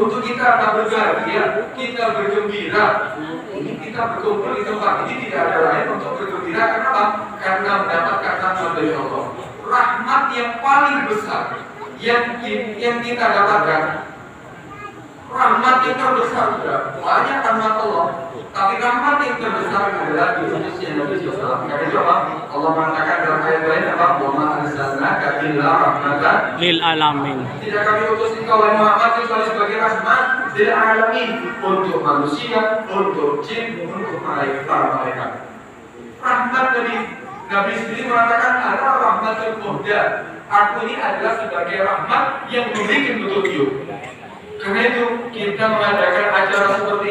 untuk kita berbahagia, kita bergembira. Ini kita berkumpul di tempat ini tidak ada lain untuk bergembira. Kenapa? Karena mendapatkan rahmat dari Allah. Rahmat yang paling besar yang kita dapatkan, rahmat yang terbesar sudah banyak rahmat Allah. Tapi rahmat yang terbesar adalah diutusnya Nabi SAW. Karena itu apa? Allah mengatakan dalam ayat lain apa? Wa ma arsalnaka illa rahmatan lil alamin. Tidak kami utus engkau wahai Muhammad kecuali sebagai rahmat lil alamin, untuk manusia, untuk jin, untuk malaikat. Rahmat Nabi sendiri mengatakan adalah rahmatul muhda. Aku ini adalah sebagai rahmat yang memberikan petunjuk. Karena itu kita mengadakan acara seperti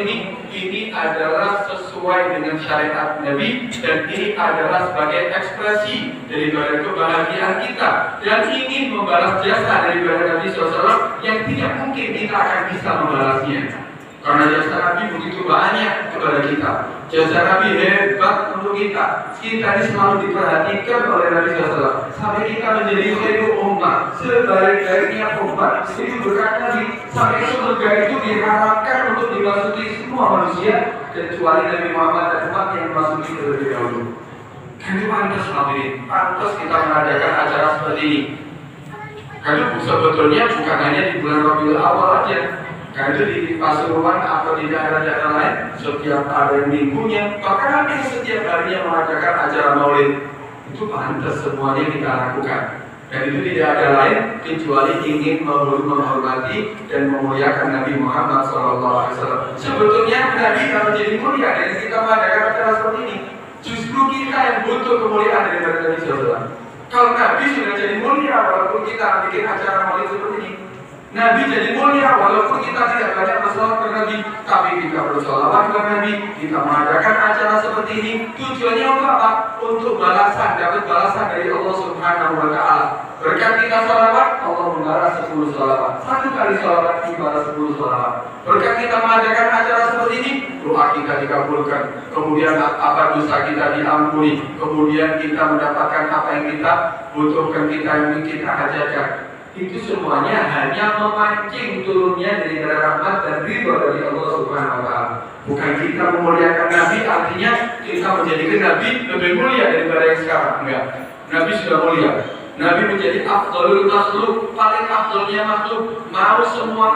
ini adalah sesuai dengan syariat Nabi, dan ini adalah sebagai ekspresi daripada kebahagiaan kita dan ingin membalas jasa daripada Nabi SAW yang tidak mungkin kita akan bisa membalasnya. Karena jasa Nabi begitu banyak kepada kita, jasa Nabi hebat untuk kita. Kita ini selalu diperhatikan oleh Nabi SAW sampai kita menjadi khairul ummah, sebaik-baiknya umat. Itu berkat Nabi. Sampai surga itu diharapkan untuk dimasuki semua manusia kecuali Nabi Muhammad dan umat yang dimasuki terlebih dahulu. Kan itu pantas hadirin, pantas kita mengadakan acara seperti ini. Karena sebetulnya bukan hanya di bulan Rabiul Awal aja. Karena itu di Pasuruan atau di daerah-daerah lain setiap hari minggunya, bahkan hampir setiap harinya mengadakan acara maulid. Itu pantas semuanya kita lakukan. Dan itu tidak ada lain kecuali ingin menghormati dan memuliakan Nabi Muhammad SAW. Sebetulnya Nabi kalau jadi mulia dan kita mengadakan acara seperti ini, justru kita yang butuh kemuliaan daripada Nabi SAW. Kalau Nabi sudah jadi mulia walaupun kita bikin acara maulid seperti ini, Nabi jadi mulia walaupun kita tidak banyak bersolawat kepada Nabi, tapi kita bersolawat kepada Nabi, kita mengadakan acara seperti ini. Tujuannya untuk apa? Untuk balasan, dapat balasan dari Allah Subhanahu wa Ta'ala. Berkat kita solawat, Allah membalas 10 solawat. Satu kali solawat dibalas 10 solawat. Berkat kita mengadakan acara seperti ini, doa kita dikabulkan. Kemudian apa dosa kita diampuni. Kemudian kita mendapatkan apa yang kita butuhkan, kita yang kita hajatkan. Itu semuanya hanya memancing turunnya dari rahmat dan ridho dari Allah Subhanahu wa Ta'ala. Bukan kita memuliakan Nabi, artinya kita menjadikan Nabi lebih mulia daripada yang sekarang. Enggak. Nabi sudah mulia. Nabi menjadi afdalul makhluk, paling afdalnya makhluk. Mau semua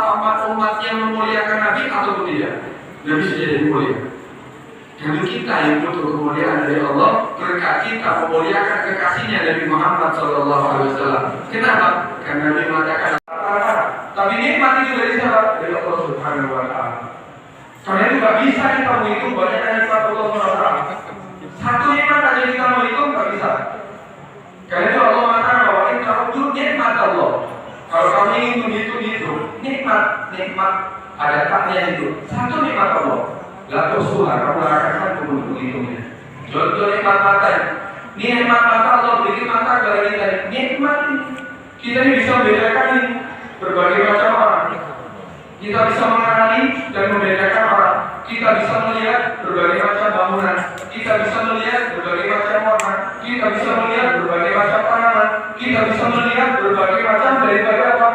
umatnya memuliakan Nabi atau tidak? Nabi sudah jadi mulia. Dan kita yang butuh kemuliaan dari Allah, berkat kita memuliakan kekasihnya Nabi Muhammad SAW. Kenapa? Karena Nabi mengatakan, tapi nikmat itu dari siapa? Dari Allah Subhanahu wa Ta'ala. Karena itu gak bisa kita menghitung banyak nikmat Allah Subhanahu wa Ta'ala. Satu nikmat aja kita menghitung gak bisa. Karena itu Allah mengatakan bahwa itu nikmat Allah. Kalau kamu ingin menghitung itu, nikmat ada taknya itu. Satu nikmat Allah. Lalu suha, kamu akan sanggup untuk menghitungnya. Contoh nikmat mata. Ini nikmat mata Allah beri mata kepada kita. Nikmat ini. Kita ini bisa membedakan ini berbagai macam orang. Kita bisa mengenali dan membedakan orang. Kita bisa melihat berbagai macam bangunan. Kita bisa melihat berbagai macam warna. Kita bisa melihat berbagai macam tanaman. Kita bisa melihat berbagai macam daripada apa?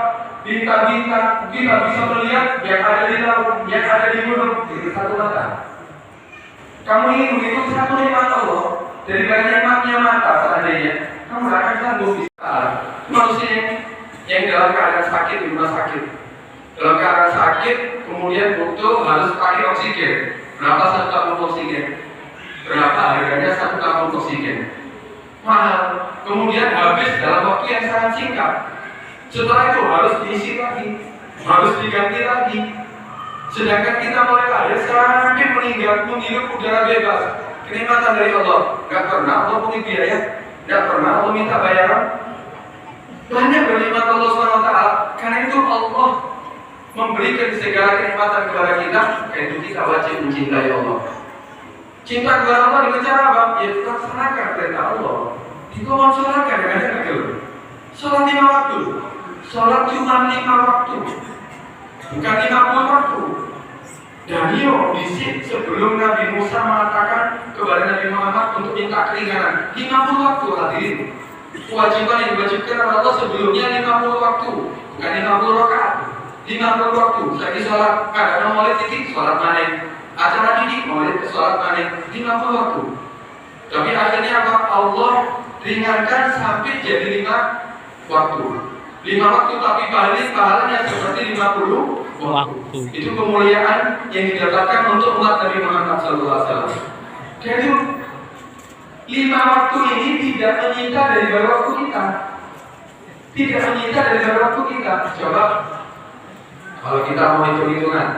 Bintang-bintang. Kita bisa melihat yang ada di laut, yang ada di gunung. Itu satu mata. Kamu ingin menghitung satu nikmat Allah dari banyak nikmatnya mata seandainya, kamu akan sanggup bisa. Manusia yang dalam keadaan sakit di rumah sakit, dalam keadaan sakit kemudian butuh harus pakai oksigen. Berapa satu tabung oksigen? Berapa harganya satu tabung oksigen? Mahal. Kemudian habis dalam waktu yang sangat singkat. Setelah itu harus diisi lagi, harus diganti lagi. Sedangkan kita mulai lahir sampai meninggal menghirup udara bebas, kenikmatan dari Allah. Gak pernah Allah punya biaya, gak pernah Allah minta bayaran. Banyak bernikmat Allah SWT. Karena itu Allah memberikan segala kenikmatan kepada kita. Karena itu kita wajib mencintai Allah. Cinta kepada Allah dengan cara apa? Ya kita laksanakan perintah Allah. Kita mau sholat kadang-kadang gitu. Sholat 5 waktu. Sholat cuma 5 waktu, bukan 50 waktu. Dan sebelum Nabi Musa mengatakan kepada Nabi Muhammad untuk minta keringanan, 50 waktu hadirin. Kewajiban yang diwajibkan oleh Allah sebelumnya 50 waktu, bukan 50 rakaat. 50 waktu. Lagi sholat, kadang mulai titik sholat mana? Acara ini mulai sholat mana? 50 waktu. Tapi akhirnya apa? Allah ringankan sampai jadi 5 waktu. 5 waktu tapi pahalanya seperti 50 waktu. Itu kemuliaan yang didapatkan untuk umat Nabi Muhammad SAW. Jadi 5 waktu ini tidak menyita dari waktu kita. Tidak menyita dari waktu kita. Coba kalau kita mau hitung-hitungan.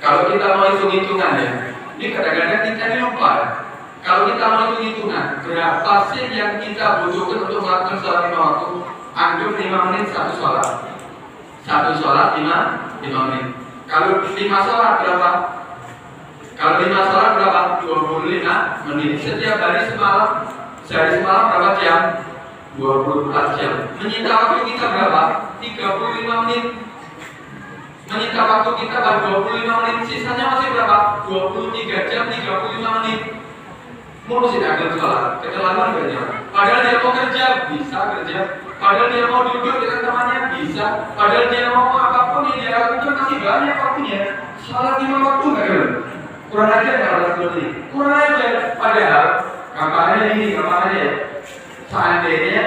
Kalau kita mau hitung-hitungan ya, ini kadang-kadang kita ini lupa. Kalau kita mau hitung-hitungan, berapa sih yang kita butuhkan untuk melakukan sholat 5 waktu? Anggap 5 menit satu sholat. Satu sholat 5 menit. Kalau 5 sholat berapa? Kalau 5 sholat berapa? 25 menit. Setiap hari semalam, sehari semalam berapa jam? 24 jam. Menyita waktu kita berapa? 35 menit. Menyita waktu kita baru 25 menit. Sisanya masih berapa? 23 jam 35 menit. Ngurusin agak sholat, keterlaluan kerja. Padahal dia mau kerja, bisa kerja. Padahal dia mau duduk dengan temannya, bisa. Padahal dia mau apapun yang dia lakukan masih banyak waktunya. Sholat 5 waktu nggak ada. Kurang aja nggak ada seperti ini. Kurang aja. Padahal kampanye ini, kampanye seandainya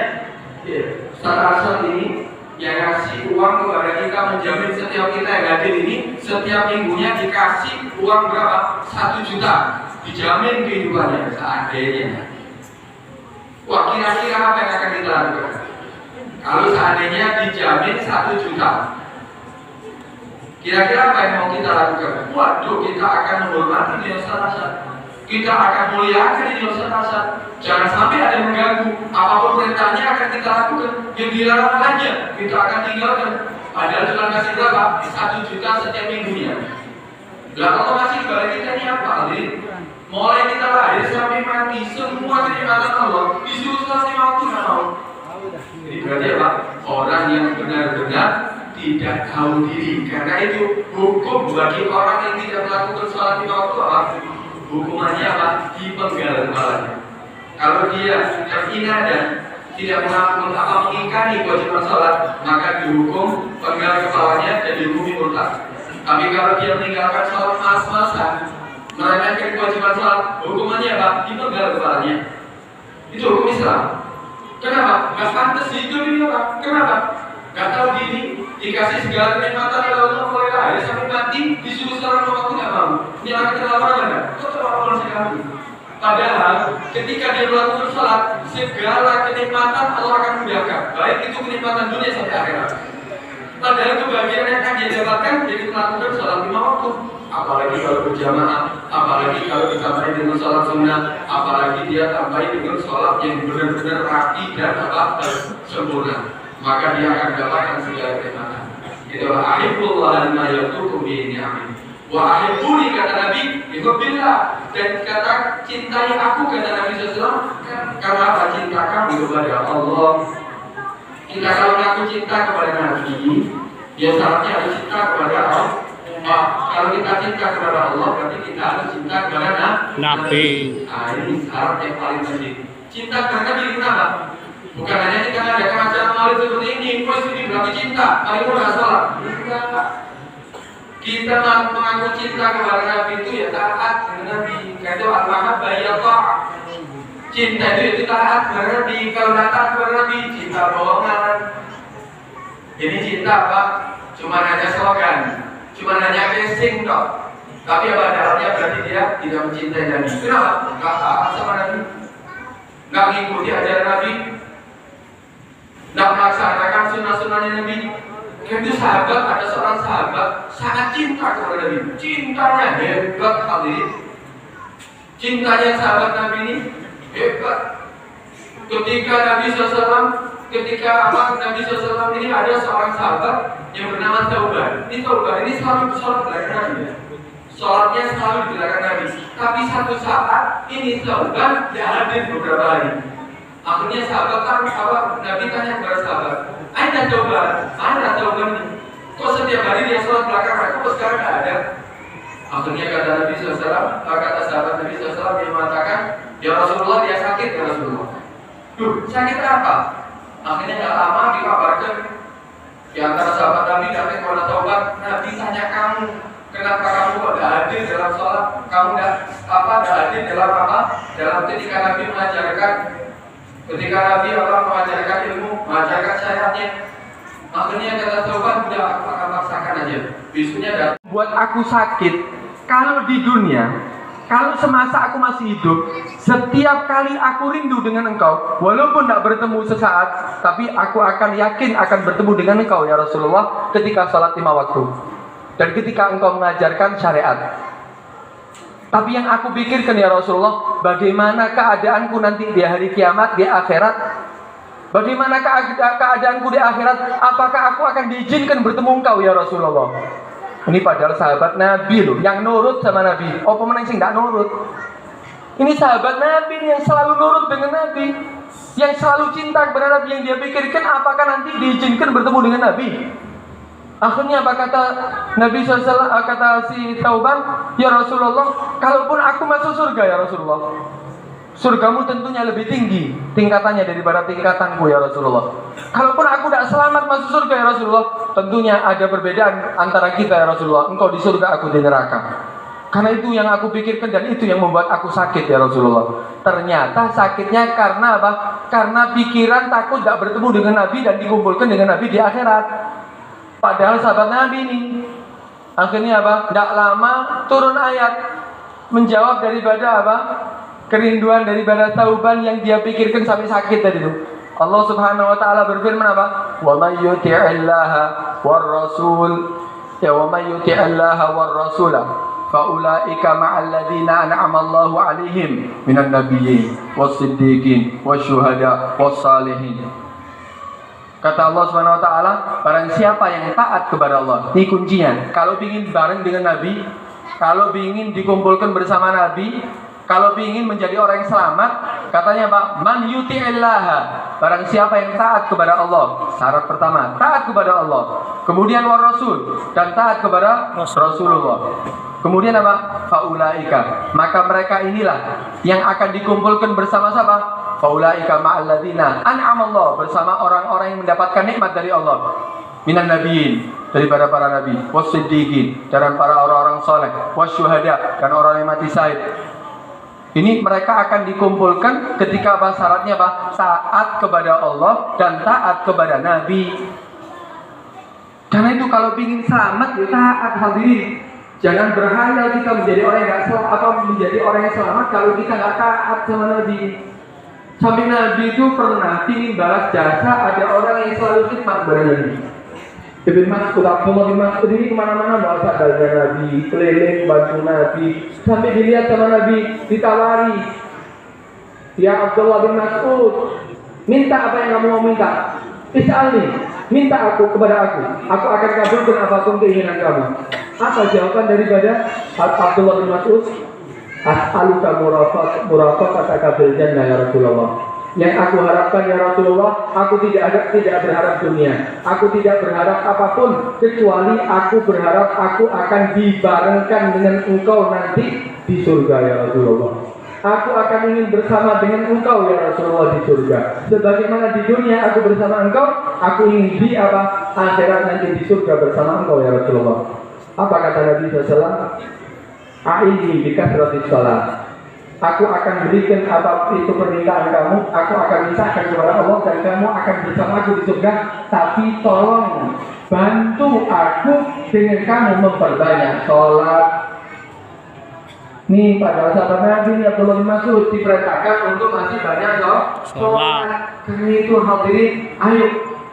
Ustaz Arsyad ini yang ngasih uang kepada kita, menjamin setiap kita yang hadir ini setiap minggunya dikasih uang berapa? 1 juta. Dijamin kehidupannya seandainya. Wah, kira-kira apa yang akan kita lakukan? Kalau seandainya dijamin 1 juta, kira-kira apa yang mau kita lakukan? Waduh, kita akan menghormati di Ustaz Arsyad. Kita akan muliakan di Ustaz Arsyad. Jangan sampai ada yang mengganggu. Apapun perintahnya akan kita lakukan. Yang dilarang aja kita akan tinggalkan. Padahal cuma kasih berapa? 1 juta setiap minggunya. Lah kalau masih balik kita ini apa? Mulai kita lahir sampai mati, semua kenikmatan Allah disuruh sholat 5 waktu nggak mau. Ini berarti apa? Orang yang benar-benar tidak tahu diri. Karena itu hukum bagi orang yang tidak melakukan sholat 5 waktu apa? Hukumannya apa? Dipenggal kepalanya. Kalau dia terinadah tidak melakukan apa mengingkari kewajiban sholat, maka dihukum penggal kepalanya dan dihukumi murtad. Tapi kalau dia meninggalkan sholat mas-masan, meremehkan kewajiban sholat, hukumannya apa? Dipenggal kepalanya. Itu hukum Islam. Kenapa? Gak pantas hidup ini apa? Kenapa? Gak tahu diri, dikasih segala kenikmatan oleh Allah mulai lahir sampai mati, disuruh sholat 5 waktu gak mau. Ini akan terlalu mana? Kok terlalu sekali? Padahal ketika dia melakukan sholat, segala kenikmatan Allah akan mudahkan. Baik itu kenikmatan dunia sampai akhirat. Padahal kebahagiaan yang akan dia dapatkan jadi melakukan sholat 5 waktu. Apalagi kalau berjamaah, apalagi kalau ditambahi dengan sholat sunnah, apalagi dia tambahi dengan sholat yang benar-benar rapi dan sempurna, maka dia akan dapatkan segala kenikmatan. Itulah ahibbullah lima yatukum bihi ni'amin. Wa ahibbuni kata Nabi, ihubbillah, dan kata cintai aku kata Nabi SAW, karena apa? Cinta kamu kepada Allah. Kita kalau mengaku cinta kepada Nabi, ya syaratnya harus cinta kepada Allah. Kalau kita cinta kepada Allah, berarti kita harus cinta kepada Nabi. Ini syarat yang paling penting. Cinta kepada Nabi kenapa? Bukan hanya kita ngadakan acara maulid seperti ini, ini berarti cinta. Mari kita sholat. Kita mengaku cinta kepada Nabi itu ya taat kepada Nabi. Karena itu al-mahabbah ya ta'ah. Cinta itu taat kepada Nabi. Kalau taat kepada Nabi, cinta bohongan. Jadi cinta apa? Cuma hanya slogan, cuma hanya casing toh. Tapi apa dalamnya berarti dia tidak mencintai Nabi. Kenapa? Enggak taat sama Nabi, enggak mengikuti ajaran Nabi, enggak melaksanakan sunnah-sunnahnya Nabi. Itu sahabat, ada seorang sahabat sangat cinta kepada Nabi. Cintanya hebat kali. Cintanya sahabat Nabi ini hebat. Ketika Nabi SAW, Nabi SAW ini ada seorang sahabat yang bernama Thauban. Ini Thauban ini selalu sholat belakang Nabi. Sholatnya selalu di belakang Nabi. Tapi satu saat ini Thauban tidak hadir beberapa hari. Akhirnya sahabat Nabi tanya kepada sahabat, "Aina Thauban? Mana Thauban ini? Kok setiap hari dia sholat belakang aku, kok sekarang tidak ada?" Akhirnya kata Nabi SAW, kata sahabat Nabi SAW, dia mengatakan, "Ya Rasulullah, dia sakit ya Rasulullah." "Duh, sakit apa?" Akhirnya tidak lama dikabarkan di antara sahabat Nabi datang kepada taubat. Nabi tanya kamu, kenapa kamu kok tidak hadir dalam sholat? Kamu tidak hadir dalam apa? Dalam ketika Nabi mengajarkan, ketika Nabi mengajarkan ilmu, mengajarkan syariatnya. Akhirnya kata taubat, udah aku akan paksakan aja. Besoknya datang. Buat aku sakit. Kalau di dunia, kalau semasa aku masih hidup, setiap kali aku rindu dengan engkau, walaupun tidak bertemu sesaat, tapi aku akan yakin akan bertemu dengan engkau ya Rasulullah ketika sholat 5 waktu dan ketika engkau mengajarkan syariat. Tapi yang aku pikirkan ya Rasulullah, bagaimana keadaanku nanti di hari kiamat, di akhirat? Bagaimana keadaanku di akhirat? Apakah aku akan diizinkan bertemu engkau ya Rasulullah? Ini padahal sahabat Nabi loh, yang nurut sama Nabi. Oh, pemenang sih nggak nurut. Ini sahabat Nabi yang selalu nurut dengan Nabi, yang selalu cinta kepada Nabi, yang dia pikirkan apakah nanti diizinkan bertemu dengan Nabi. Akhirnya apa kata Nabi SAW, kata si Tauban, ya Rasulullah, kalaupun aku masuk surga ya Rasulullah, surgamu tentunya lebih tinggi tingkatannya daripada tingkatanku ya Rasulullah. Kalaupun aku tidak selamat masuk surga ya Rasulullah, tentunya ada perbedaan antara kita ya Rasulullah. Engkau di surga, aku di neraka. Karena itu yang aku pikirkan dan itu yang membuat aku sakit ya Rasulullah. Ternyata sakitnya karena apa? Karena pikiran takut tidak bertemu dengan Nabi dan dikumpulkan dengan Nabi di akhirat. Padahal sahabat Nabi ini akhirnya apa? Tidak lama turun ayat menjawab daripada apa? Kerinduan daripada Tauban yang dia pikirkan sampai sakit tadi itu. Allah Subhanahu wa taala berfirman apa? Wa may yuti'illaha war rasul ya wa may yuti'illaha war rasula fa ulaika ma'al ladzina an'ama Allahu 'alaihim minan nabiyyin was-siddiqin wasyuhada was-salihin. Kata Allah Subhanahu wa taala, barang siapa yang taat kepada Allah, ini kuncinya. Kalau ingin bareng dengan Nabi, kalau ingin dikumpulkan bersama Nabi, kalau ingin menjadi orang yang selamat, katanya Pak, man yuti'illaha, barang siapa yang taat kepada Allah. Syarat pertama, taat kepada Allah. Kemudian war rasul, dan taat kepada Rasulullah. Kemudian apa? Faulaika, maka mereka inilah yang akan dikumpulkan bersama siapa? Faulaika ma'alladzina an'amallah, bersama orang-orang yang mendapatkan nikmat dari Allah. Minan nabiyyin, daripada para nabi, was-siddiqin, dan para orang-orang soleh, wasyuhada, dan orang yang mati syahid. Ini mereka akan dikumpulkan ketika apa syaratnya apa? Taat kepada Allah dan taat kepada Nabi. Karena itu kalau ingin selamat ya taat hadirin. Jangan berhayal kita menjadi orang yang nggak selamat atau menjadi orang yang selamat kalau kita nggak taat sama Nabi. Sampai Nabi itu pernah ingin balas jasa, ada orang yang selalu khidmat kepada Nabi. Ibn Mas'ud, Abdullah bin Mas'ud ini kemana-mana bawa sadalnya Nabi, keliling bantu Nabi, sampai dilihat sama Nabi, ditawari, ya Abdullah bin Mas'ud, minta apa yang kamu mau minta? Is'alni, minta aku kepada aku akan kabulkan apapun keinginan kamu. Apa jawaban daripada Abdullah bin Mas'ud? As'aluka murafaqataka fil jannah ya Rasulullah. Yang aku harapkan ya Rasulullah, aku tidak berharap dunia, aku tidak berharap apapun kecuali aku berharap aku akan dibarengkan dengan engkau nanti di surga ya Rasulullah. Aku akan ingin bersama dengan engkau ya Rasulullah di surga. Sebagaimana di dunia aku bersama engkau, aku ingin di apa? Akhirat nanti di surga bersama engkau ya Rasulullah. Apa kata Nabi SAW? A'idhi bikasratis shalah. Aku akan berikan apa itu permintaan kamu. Aku akan mintakan kepada Allah dan kamu akan bersama aku di surga. Tapi tolong bantu aku dengan kamu memperbanyak sholat. Nih pada sahabat Nabi Abdullah bin Mas'ud diperintahkan untuk masih banyak sholat. Karena itu hadirin, ayo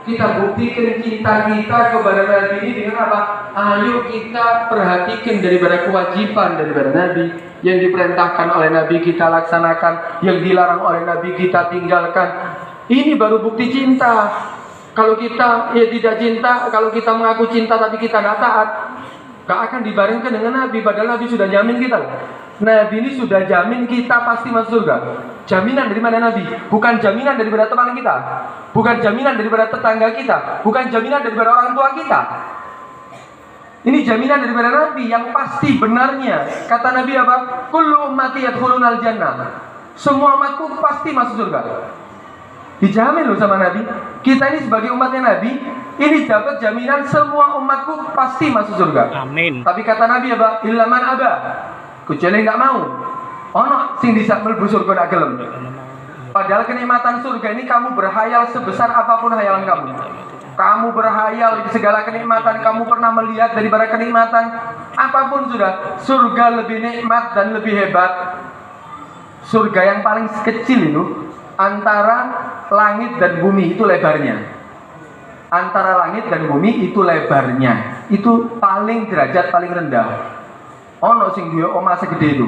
kita buktikan cinta kita kepada Nabi ini dengan apa? Ayo kita perhatikan daripada kewajiban daripada Nabi. Yang diperintahkan oleh Nabi kita laksanakan, yang dilarang oleh Nabi kita tinggalkan. Ini baru bukti cinta. Kalau kita tidak cinta, kalau kita mengaku cinta tapi kita tidak taat, gak akan dibarengkan dengan Nabi. Padahal Nabi sudah jamin kita. Nabi ini sudah jamin kita pasti masuk surga. Jaminan dari mana Nabi? Bukan jaminan daripada teman kita, bukan jaminan daripada tetangga kita, bukan jaminan daripada orang tua kita. Ini jaminan daripada Nabi yang pasti benarnya. Kata Nabi apa? Kullu ummati yadkhulunal jannah. Semua umatku pasti masuk surga. Dijamin loh sama Nabi. Kita ini sebagai umatnya Nabi, ini dapat jaminan semua umatku pasti masuk surga. Amin. Tapi kata Nabi apa? Ilaman aba, kecuali nggak mau. Ono sing bisa mlebu surga nggak gelem. Padahal kenikmatan surga ini kamu berhayal sebesar apapun hayalan kamu. Kamu berhayal segala kenikmatan, kamu pernah melihat daripada kenikmatan apapun sudah. Surga lebih nikmat dan lebih hebat. Surga yang paling kecil itu antara langit dan bumi itu lebarnya. Antara langit dan bumi itu lebarnya. Itu paling derajat paling rendah. Ono sing duwe omah segede itu.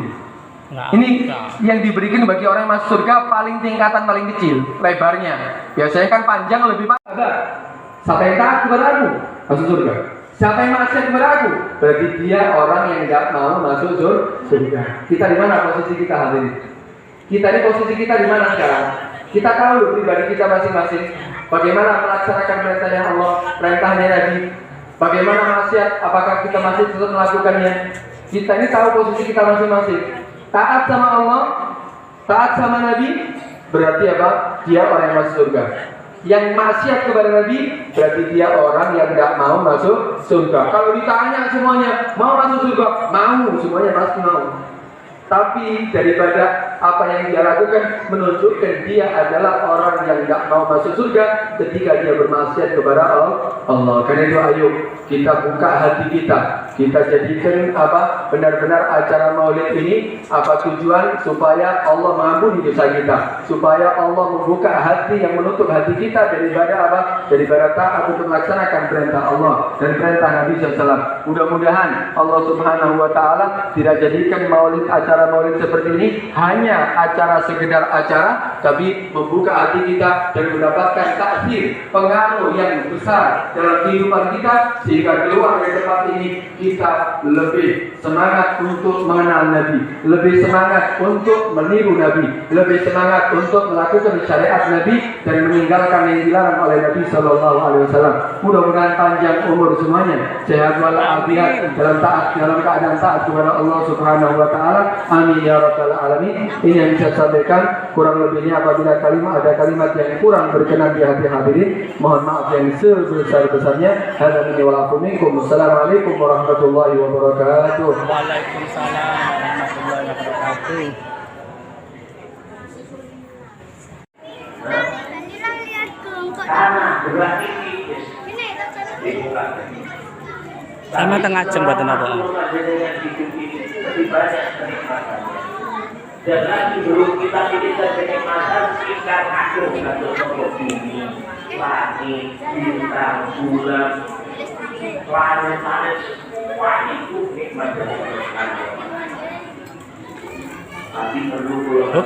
Ini yang diberikan bagi orang yang masuk surga paling tingkatan paling kecil lebarnya. Biasanya kan panjang lebih panjang. Siapa yang taat kepada aku masuk surga. Siapa yang maksiat kepada aku, berarti dia orang yang tidak mau masuk surga. Kita di mana posisi kita hari ini? Kita ini posisi kita di mana sekarang? Kita tahu pribadi kita masing-masing. Bagaimana melaksanakan perintahnya Allah, perintahnya Nabi. Bagaimana maksiat? Apakah kita masih tetap melakukannya? Kita ini tahu posisi kita masing-masing. Taat sama Allah, taat sama Nabi, berarti apa? Dia orang yang masuk surga. Yang maksiat kepada Nabi, berarti dia orang yang tidak mau masuk surga. Kalau ditanya semuanya, mau masuk surga? Mau, semuanya pasti mau. Tapi daripada apa yang dia lakukan menunjukkan dia adalah orang yang tidak mau masuk surga ketika dia bermaksiat kepada Allah. Karena itu ayo kita buka hati kita jadikan apa benar-benar acara maulid ini apa tujuan supaya Allah mengampuni dosa kita, supaya Allah membuka hati yang menutup hati kita daripada apa? Daripada taat untuk melaksanakan perintah Allah dan perintah Nabi SAW. Mudah-mudahan Allah Subhanahu Wa Taala tidak jadikan acara maulid seperti ini hanya acara sekedar acara, tapi membuka hati kita dan mendapatkan taksir pengaruh yang besar dalam kehidupan kita sehingga keluar dari tempat ini kita lebih semangat untuk mengenal Nabi, lebih semangat untuk meniru Nabi, lebih semangat untuk melakukan syariat Nabi dan meninggalkan yang dilarang oleh Nabi Sallallahu Alaihi Wasallam. Mudah-mudahan panjang umur semuanya, sehat walafiat dalam keadaan taat kepada Allah Subhanahu Wa Taala. Amin ya rabbal alamin. Ini yang bisa saya sampaikan. Kurang lebihnya apabila ada kalimat yang kurang berkenan di hati hadirin, mohon maaf yang sebesar-besarnya. Hadza minni wa lakum minkum. Assalamualaikum warahmatullahi wabarakatuh. Waalaikumsalam warahmatullahi wabarakatuh. Sama tengah jam buat apa? Dan lagi belum kita pilih kenikmatan ikan agung atau bumi, langit, bintang, bulan, planet-planet, semua itu nikmat dari Tuhan. Tapi perlu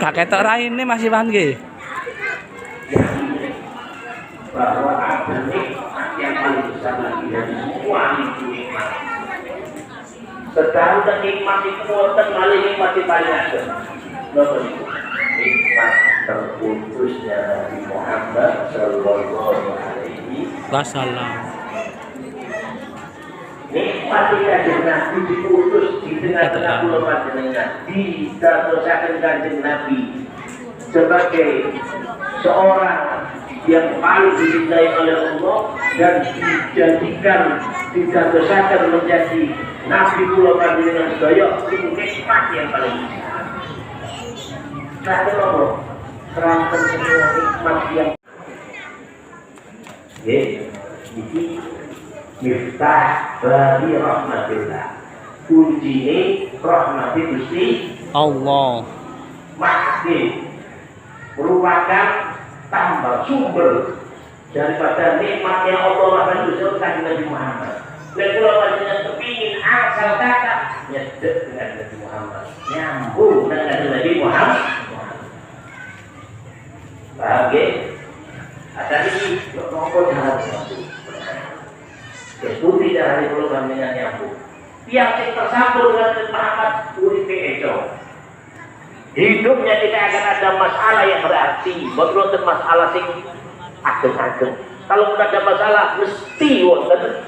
Gak ketok raine masih Wangi. bahwa ada nikmat yang paling besar lagi dari semua itu nikmat. Sedang nikmat itu wonten malih nikmat paling ageng. Nikmat terputusnya Nabi Muhammad Sallallahu Alaihi Wasallam. Nikmat kanjeng Nabi diputus di tengah-tengah kula panjenengan, ditadosaken kanjeng Nabi sebagai seorang yang paling dicintai oleh Allah dan ditadosaken menjadi Nabi kula panjenengan sedaya. Itu nikmat yang paling besar. Satu Allah terangkan semua nikmat yang ini miftah bagi rahmatillah, kunci ini rahmati Gusti Allah. Masjid merupakan tambah sumber daripada nikmat yang Allah akan usulkan Nabi Muhammad. Dan kalau panjenengan kepingin asal kata nyedek dengan Nabi Muhammad, nyambung dengan Nabi Muhammad. Bagi ada ini nomor jalan nyambung. Seperti dari kalau panjenengan nyambung. Tiap yang tersambung dengan Nabi Muhammad uripe eco. Hidupnya tidak akan ada masalah yang berarti. Betul masalah sing ageng-ageng. Kalau ada masalah mesti wonten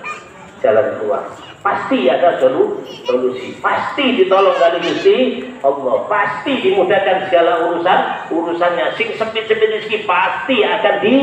jalan keluar. Pasti ada solusi. Pasti ditolong dari Gusti Allah pasti dimudahkan segala urusannya. Sing sempit-sempit rezeki pasti akan di